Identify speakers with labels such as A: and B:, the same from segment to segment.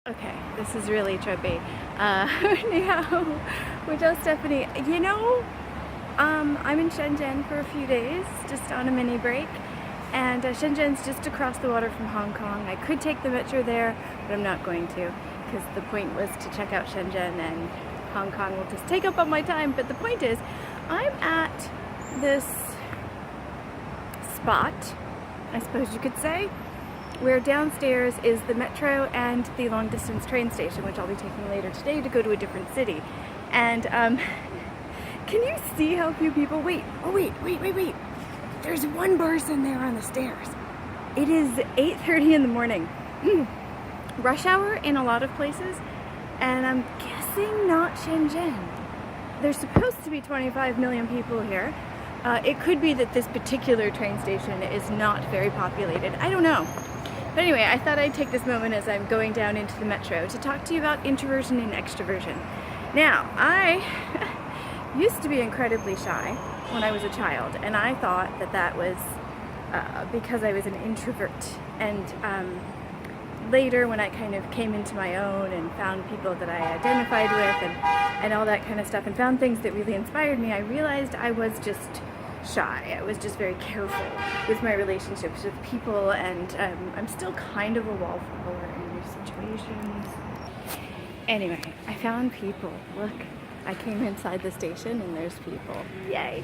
A: Okay, this is really trippy. Anyhow, we just Stephanie. I'm in Shenzhen for a few days, just on a mini break, and Shenzhen's just across the water from Hong Kong. I could take the metro there, but I'm not going to, because the point was to check out Shenzhen, and Hong Kong will just take up all my time. But the point is, I'm at this spot, I suppose you could say, where downstairs is the metro and the long distance train station, which I'll be taking later today to go to a different city. And can you see how few people wait? Wait. There's one person there on the stairs. It is 8:30 in the morning. Rush hour in a lot of places, and I'm guessing not Shenzhen. There's supposed to be 25 million people here. It could be that this particular train station is not very populated. I don't know. But anyway, I thought I'd take this moment as I'm going down into the metro to talk to you about introversion and extroversion. Now, I used to be incredibly shy when I was a child, and I thought that that was because I was an introvert. And later, when I kind of came into my own and found people that I identified with and all that kind of stuff, and found things that really inspired me, I realized I was just shy. I was just very careful with my relationships with people, and I'm still kind of a wallflower in new situations. Anyway, I found people. Look, I came inside the station and there's people. Yay!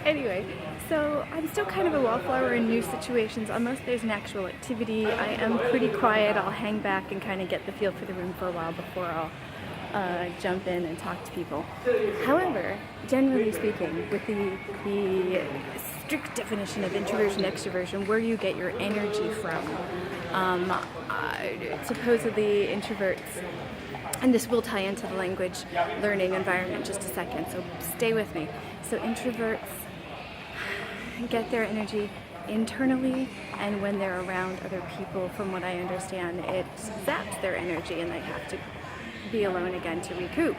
A: Anyway, so I'm still kind of a wallflower in new situations unless there's an actual activity. I am pretty quiet. I'll hang back and kind of get the feel for the room for a while before I'll jump in and talk to people. However, generally speaking, with the strict definition of introversion, extroversion, where you get your energy from, supposedly introverts, and this will tie into the language learning environment in just a second, so stay with me. So introverts get their energy internally, and when they're around other people, from what I understand, it zaps their energy and they have to be alone again to recoup.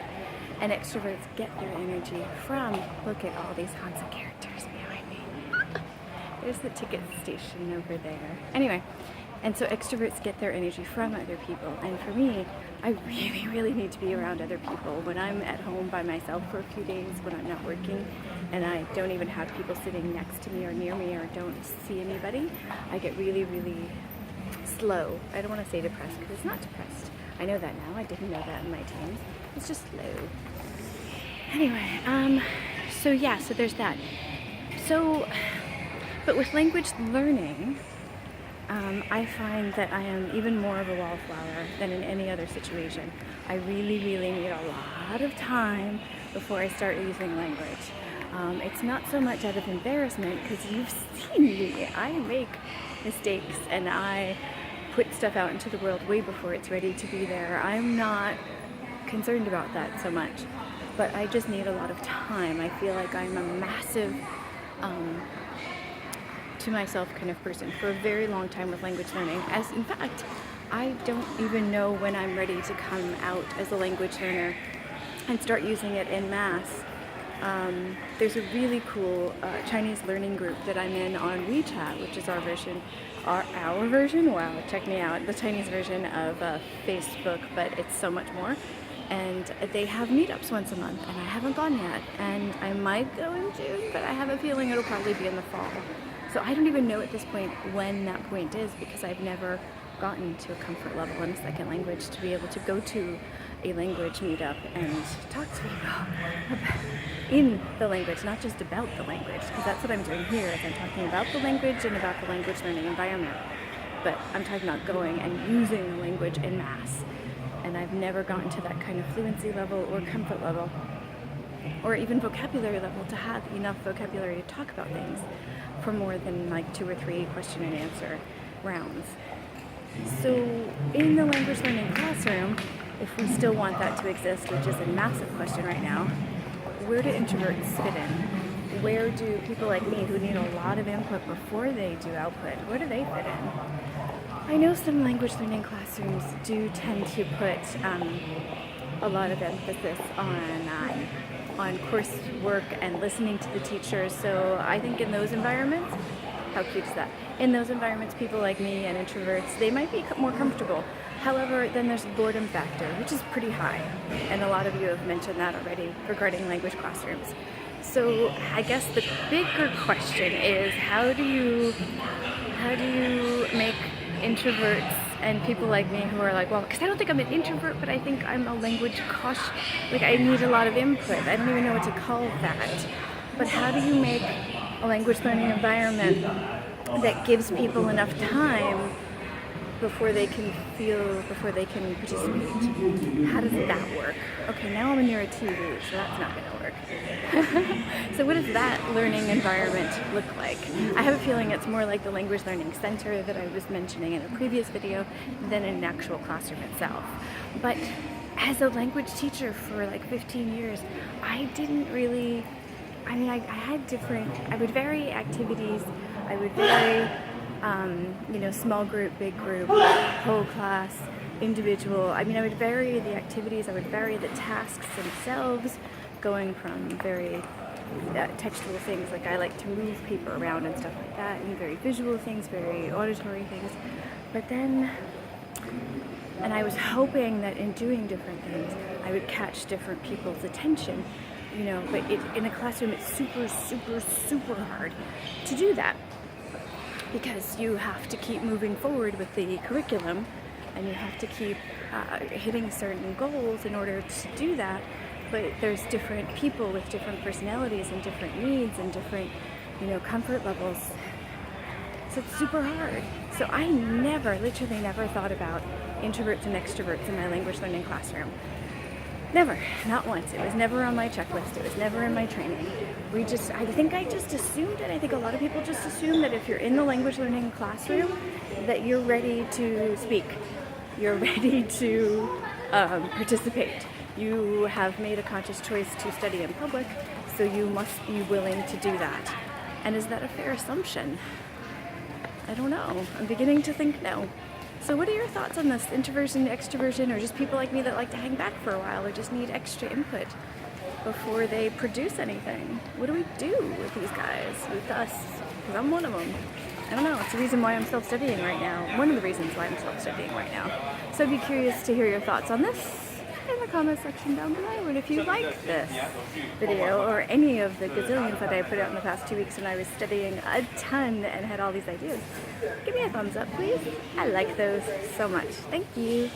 A: And extroverts get their energy from, look at all these handsome characters behind me. There's the ticket station over there. Anyway, and so extroverts get their energy from other people. And for me, I really need to be around other people. When I'm at home by myself for a few days, when I'm not working, and I don't even have people sitting next to me or near me, or don't see anybody, I get really slow. I don't want to say depressed, because it's not depressed. I know that now. I didn't know that in my teens. It's just slow. Anyway, so there's that. So, but with language learning, I find that I am even more of a wallflower than in any other situation. I really need a lot of time before I start using language. It's not so much out of embarrassment, because you've seen me. I make mistakes, and I put stuff out into the world way before it's ready to be there. I'm not concerned about that so much, but I just need a lot of time. I feel like I'm a massive to myself kind of person for a very long time with language learning, as in fact I don't even know when I'm ready to come out as a language learner and start using it en masse. There's a really cool Chinese learning group that I'm in on WeChat, which is our version, wow, check me out, the Chinese version of Facebook, but it's so much more. And they have meetups once a month, and I haven't gone yet, and I might go in June, but I have a feeling it'll probably be in the fall. So I don't even know at this point when that point is, because I've never gotten to a comfort level in a second language to be able to go to a language meetup and talk to people in the language, not just about the language, because that's what I'm doing here, is I'm talking about the language and about the language learning environment. But I'm talking about going and using the language en masse. And I've never gotten to that kind of fluency level or comfort level, or even vocabulary level, to have enough vocabulary to talk about things for more than like 2 or 3 question and answer rounds. So in the language learning classroom, if we still want that to exist, which is a massive question right now, where do introverts fit in? Where do people like me, who need a lot of input before they do output, where do they fit in? I know some language learning classrooms do tend to put a lot of emphasis on coursework and listening to the teachers. So I think in those environments, how cute is that? In those environments, people like me and introverts, they might be more comfortable However, then there's the boredom factor, which is pretty high, and a lot of you have mentioned that already regarding language classrooms. So I guess the bigger question is, how do you make introverts and people like me who are like, well, because I don't think I'm an introvert, but I think I'm a language cautious, like I need a lot of input. I don't even know what to call that. But how do you make a language learning environment that gives people enough time before they can participate? How does that work? Okay, now I'm near a TV, so that's not going to work. So what does that learning environment look like? I have a feeling it's more like the language learning center that I was mentioning in a previous video than an actual classroom itself. But as a language teacher for like 15 years, I didn't really, I would vary activities, I would vary small group, big group, whole class, individual. I would vary the activities, I would vary the tasks themselves, going from very textual things, like I like to move paper around and stuff like that, and very visual things, very auditory things. But then, and I was hoping that in doing different things, I would catch different people's attention, but in a classroom it's super, super, super hard to do that, because you have to keep moving forward with the curriculum, and you have to keep hitting certain goals in order to do that. But there's different people with different personalities and different needs and different, comfort levels. So it's super hard. So I literally never thought about introverts and extroverts in my language learning classroom. Never, not once. It was never on my checklist. It was never in my training. I think I just assumed it. I think a lot of people just assume that if you're in the language learning classroom, that you're ready to speak. You're ready to participate. You have made a conscious choice to study in public, so you must be willing to do that. And is that a fair assumption? I don't know. I'm beginning to think no. So what are your thoughts on this? Introversion, extroversion, or just people like me that like to hang back for a while or just need extra input before they produce anything? What do we do with these guys, with us? Because I'm one of them. I don't know. It's the reason why I'm self-studying right now. One of the reasons why I'm self-studying right now. So I'd be curious to hear your thoughts on this in the comment section down below. And if you like this video or any of the gazillions that I put out in the past 2 weeks when I was studying a ton and had all these ideas, give me a thumbs up, please. I like those so much. Thank you.